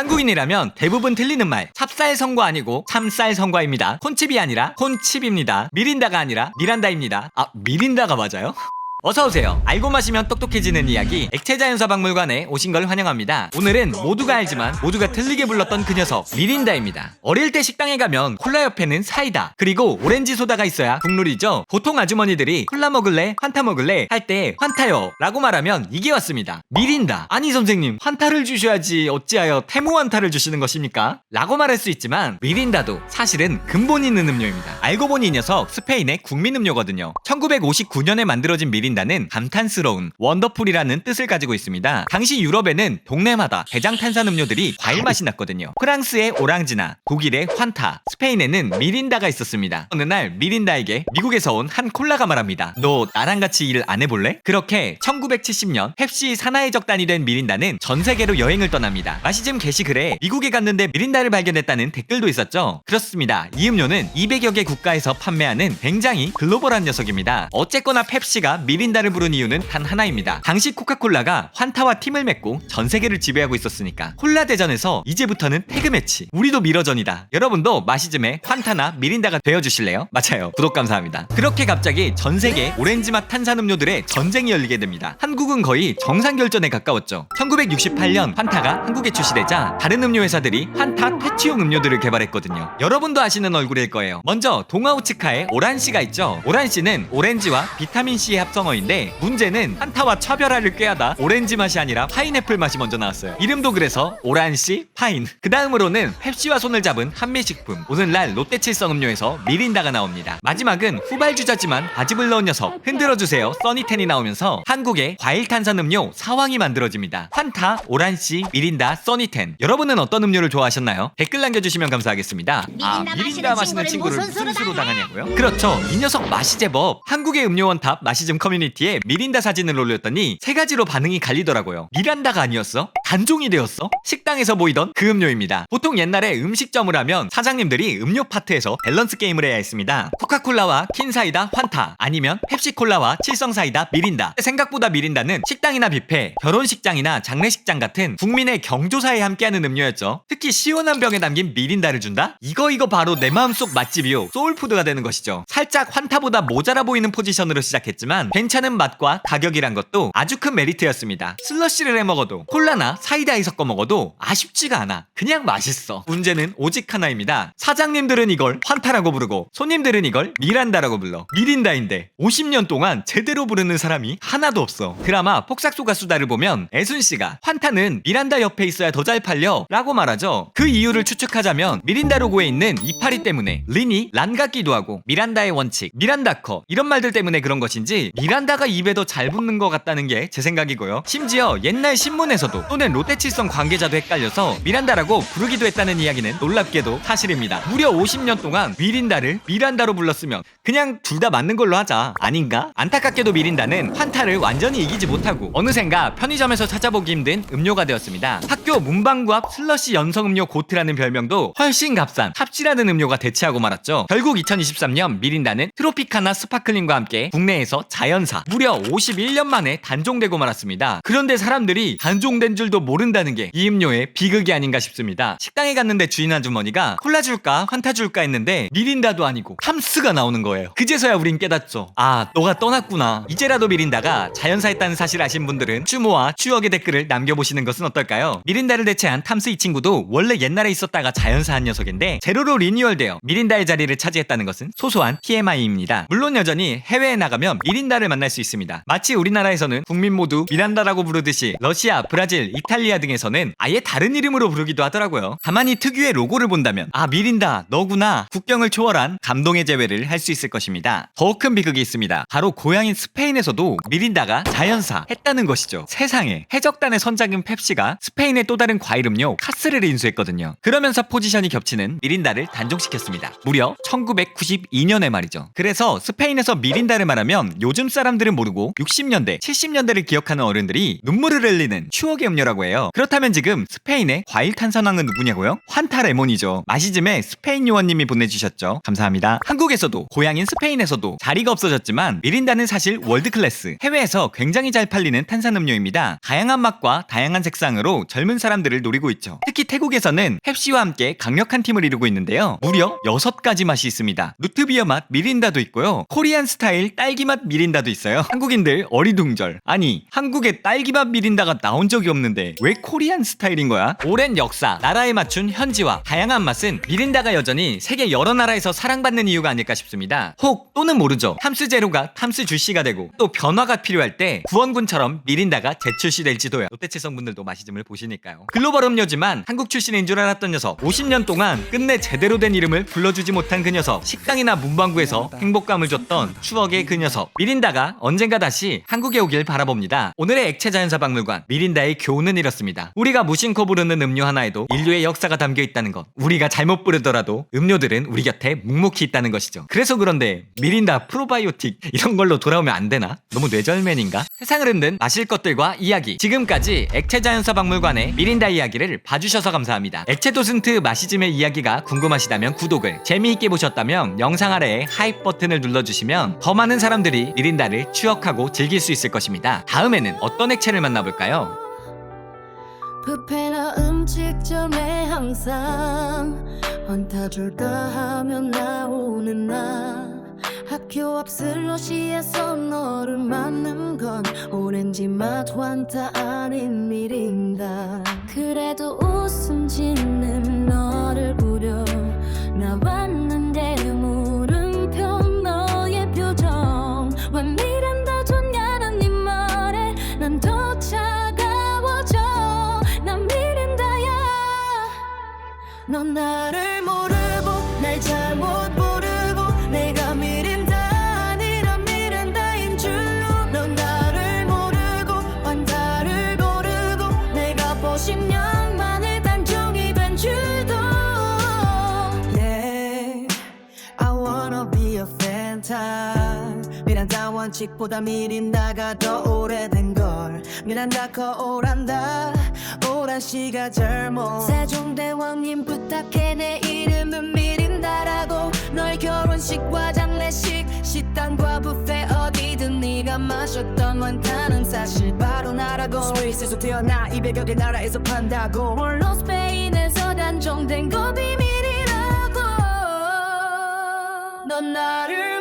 한국인이라면 대부분 틀리는 말. 찹쌀성과 아니고 참쌀성과입니다. 콘칩이 아니라 콘칩입니다. 미린다가 아니라 미란다입니다. 아, 미린다가 맞아요? 어서오세요. 알고 마시면 똑똑해지는 이야기 액체자연사박물관에 오신 걸 환영합니다. 오늘은 모두가 알지만 모두가 틀리게 불렀던 그 녀석 미린다입니다. 어릴 때 식당에 가면 콜라 옆에는 사이다 그리고 오렌지 소다가 있어야 국룰이죠. 보통 아주머니들이 콜라 먹을래? 환타 먹을래? 할 때 환타요 라고 말하면 이게 왔습니다. 미린다. 아니 선생님 환타를 주셔야지 어찌하여 태무환타를 주시는 것입니까? 라고 말할 수 있지만 미린다도 사실은 근본 있는 음료입니다. 알고 보니 이 녀석 스페인의 국민음료거든요. 1959년에 만들어진 미린다는 감탄스러운 원더풀이라는 뜻을 가지고 있습니다. 당시 유럽에는 동네마다 대장 탄산음료들이 과일 맛이 났거든요. 프랑스의 오랑지나 독일의 환타, 스페인에는 미린다가 있었습니다. 어느 날 미린다에게 미국에서 온 한 콜라가 말합니다. 너 나랑 같이 일 안 해볼래? 그렇게 1970년 펩시 산하의 적단이 된 미린다는 전 세계로 여행을 떠납니다. 마시즘 게시글에 미국에 갔는데 미린다를 발견했다는 댓글도 있었죠. 그렇습니다. 이 음료는 200여 개 국가에서 판매하는 굉장히 글로벌한 녀석입니다. 어쨌거나 펩시가 미린다를 부른 이유는 단 하나입니다. 당시 코카콜라가 환타와 팀을 맺고 전 세계를 지배하고 있었으니까. 콜라 대전에서 이제부터는 태그매치, 우리도 미러전이다. 여러분도 마시즘에 환타나 미린다가 되어주실래요? 맞아요. 구독 감사합니다. 그렇게 갑자기 전 세계 오렌지맛 탄산음료들의 전쟁이 열리게 됩니다. 한국은 거의 정상결전에 가까웠죠. 1968년 환타가 한국에 출시되자 다른 음료 회사들이 환타 퇴치용 음료들을 개발했거든요. 여러분도 아시는 얼굴일 거예요. 먼저 동아오츠카의 오란씨가 있죠. 오란씨는 오렌지와 비타민C의 합성어인데 문제는 환타와 차별화를 꾀하다 오렌지 맛이 아니라 파인애플 맛이 먼저 나왔어요. 이름도 그래서 오란씨 파인. 그 다음으로는 펩시와 손을 잡은 한미식품. 오늘날 롯데칠성 음료에서 미린다가 나옵니다. 마지막은 후발주자지만 바집을 넣은 녀석 흔들어주세요 써니텐이 나오면서 한국의 과일 탄산음료 사왕이 만들어집니다. 환타, 오란씨, 미린다, 써니텐. 여러분은 어떤 음료를 좋아하셨나요? 댓글 남겨주시면 감사하겠습니다. 아, 미린다 마시는 친구를 무슨 수로 당하냐고요? 그렇죠. 이 녀석 맛이 제법. 한국의 음료원탑 마시즘 커뮤니티에 미린다 사진을 올렸더니 세 가지로 반응이 갈리더라고요. 미란다가 아니었어? 단종이 되었어? 식당에서 보이던 그 음료입니다. 보통 옛날에 음식점을 하면 사장님들이 음료 파트에서 밸런스 게임을 해야 했습니다. 코카콜라와 킨사이다 환타 아니면 펩시콜라와 칠성사이다 미린다. 생각보다 미린다는 식당이나 뷔페, 결혼식장이나 장례식장 같은 국민의 경조사에 함께하는 음료였죠. 특히 시원한 병에 담긴 미린다를 준다? 이거 바로 내 마음속 맛집이요. 소울푸드가 되는 것이죠. 살짝 환타보다 모자라 보이는 포지션으로 시작했지만 괜찮은 맛과 가격이란 것도 아주 큰 메리트였습니다. 슬러시를 해 먹어도 콜라나 사이다에 섞어 먹어도 아쉽지가 않아. 그냥 맛있어. 문제는 오직 하나입니다. 사장님들은 이걸 환타라고 부르고 손님들은 이걸 미란다라고 불러. 미린다인데 50년 동안 제대로 부르는 사람이 하나도 없어. 드라마 폭삭소가 수다를 보면 애순씨가 환타는 미란다 옆에 있어야 더 잘 팔려 라고 말하죠. 그 이유를 추측하자면 미린다 로고에 있는 이파리 때문에 린이 란 같기도 하고 미란다의 원칙, 미란다커 이런 말들 때문에 그런 것인지 미란다가 입에 더 잘 붙는 것 같다는 게 제 생각이고요. 심지어 옛날 신문에서도 또는 롯데칠성 관계자도 헷갈려서 미란다라고 부르기도 했다는 이야기는 놀랍게도 사실입니다. 무려 50년 동안 미린다를 미란다로 불렀으면 그냥 둘 다 맞는 걸로 하자 아닌가? 안타깝게도 미린다는 환타를 완전히 이기지 못하고 어느샌가 편의점에서 찾아보기 힘든 음료가 되었습니다. 학교 문방구 앞 슬러시 연성음료 고트라는 별명도 훨씬 값싼 탑시라는 음료가 대체하고 말았죠. 결국 2023년 미린다는 트로피카나 스파클링과 함께 국내에서 자연사 무려 51년 만에 단종되고 말았습니다. 그런데 사람들이 단종된 줄도 모른다는 게 이 음료의 비극이 아닌가 싶습니다. 식당에 갔는데 주인 아주머니가 콜라 줄까 환타 줄까 했는데 미린다도 아니고 탐스가 나오는 거예요. 그제서야 우린 깨닫죠. 아, 너가 떠났구나. 이제라도 미린다가 자연사했다는 사실 아신 분들은 추모와 추억의 댓글을 남겨보시는 것은 어떨까요? 미린다를 대체한 탐스 이 친구도 원래 옛날에 있었다가 자연사한 녀석인데 제로로 리뉴얼되어 미린다의 자리를 차지했다는 것은 소소한 TMI입니다. 물론 여전히 해외에 나가면 미린다를 만날 수 있습니다. 마치 우리나라에서는 국민 모두 미란다라고 부르듯이 러시아, 브라질, 이탈리아 등에서는 아예 다른 이름으로 부르기도 하더라고요. 가만히 특유의 로고를 본다면 아, 미린다 너구나 국경을 초월한 감동의 재회를 할 수 있을 것입니다. 더 큰 비극이 있습니다. 바로 고향인 스페인에서도 미린다가 자연사 했다는 것이죠. 세상에. 해적단의 선장인 펩시가 스페인의 또 다른 과일 음료 카스를 인수했거든요. 그러면서 포지션이 겹치는 미린다를 단종시켰습니다. 무려 1992년에 말이죠. 그래서 스페인에서 미린다를 말하면 요즘 사람들은 모르고 60년대, 70년대를 기억하는 어른들이 눈물을 흘리는 추억의 음료라고 해요. 그렇다면 지금 스페인의 과일 탄산왕은 누구냐고요? 환타 레몬이죠. 마시즘에 스페인 요원님이 보내주셨죠. 감사합니다. 한국에서도 고향인 스페인에서도 자리가 없어졌지만 미린다는 사실 월드클래스, 해외에서 굉장히 잘 팔리는 탄산음료입니다. 다양한 맛과 다양한 색상으로 젊은 사람들을 노리고 있죠. 특히 태국에서는 펩시와 함께 강력한 팀을 이루고 있는데요. 무려 6가지 맛이 있습니다. 누트비어 맛 미린다도 있고요. 코리안 스타일 딸기 맛 미린다도 있어요. 한국인들 어리둥절. 아니, 한국에 딸기 맛 미린다가 나온 적이 없는데 왜 코리안 스타일인 거야? 오랜 역사, 나라에 맞춘 현지화, 다양한 맛은 미린다가 여전히 세계 여러 나라에서 사랑받는 이유가 아닐까 싶습니다. 혹 또는 모르죠. 탐스 제로가 탐스 주시가 되고 또 변화가 필요할 때 구원군처럼 미린다가 재출시될지도요. 롯데채성분들도 마시즘을 보시니까요. 글로벌 음료지만 한국 출신인 줄 알았던 녀석, 50년 동안 끝내 제대로 된 이름을 불러주지 못한 그 녀석, 식당이나 문방구에서 행복감을 줬던 추억의 그 녀석, 미린다가 언젠가 다시 한국에 오길 바라봅니다. 오늘의 액체자연사박물관 미린다의 교훈은 이렇습니다. 우리가 무심코 부르는 음료 하나에도 인류의 역사가 담겨 있다는 것, 우리가 잘못 부르더라도 음료들은 우리 곁에 묵묵히 있다는 것이죠. 그래서 그런데 미린다 프로바이오틱 이런 걸로 돌아오면 안 되나? 너무 뇌절맨인가? 세상을 흔든 마실 것들과 이야기, 지금까지 액체자연사박물관의 미린다 이야기를 봐주셔서 감사합니다. 액체도슨트 마시즘의 이야기가 궁금하시다면 구독을, 재미있게 보셨다면 영상 아래에 하이프 버튼을 눌러주시면 더 많은 사람들이 미린다를 추억하고 즐길 수 있을 것입니다. 다음에는 어떤 액체를 만나볼까요? 뷔페나 음식점에 항상 환타줄까 하면 나오는 나, 학교 앞 슬러시에서 너를 만난 건 오렌지 맛 환타 아닌 미린다. 그래도 웃음 짓는 너를 부려 나 왔는데 물음표 너의 표정, 왜 미린다 좋냐는 네 말에 난 더 차가워져. 난 미린다야. 넌 나를 모르고 날 잘못 부르고 내가 미린다 아니라 미린다인 줄로. 넌 나를 모르고 환타를 고르고 내가 50년 만에 단종이 된 줄도. Yeah, I wanna be a Fanta. 미란다 원칙보다 미린다가 더 오래된걸. 미란다 거울한다 오란 시가 젊어. 세종대왕님 부탁해 내 이름은 미린다라고. 널 결혼식과 장례식 식당과 뷔페 어디든 네가 마셨던 환타는 사실 바로 나라고. 스위스에서 태어나 200여 개 나라에서 판다고. 물론 스페인에서 단종된 거 비밀이라고. 넌 나를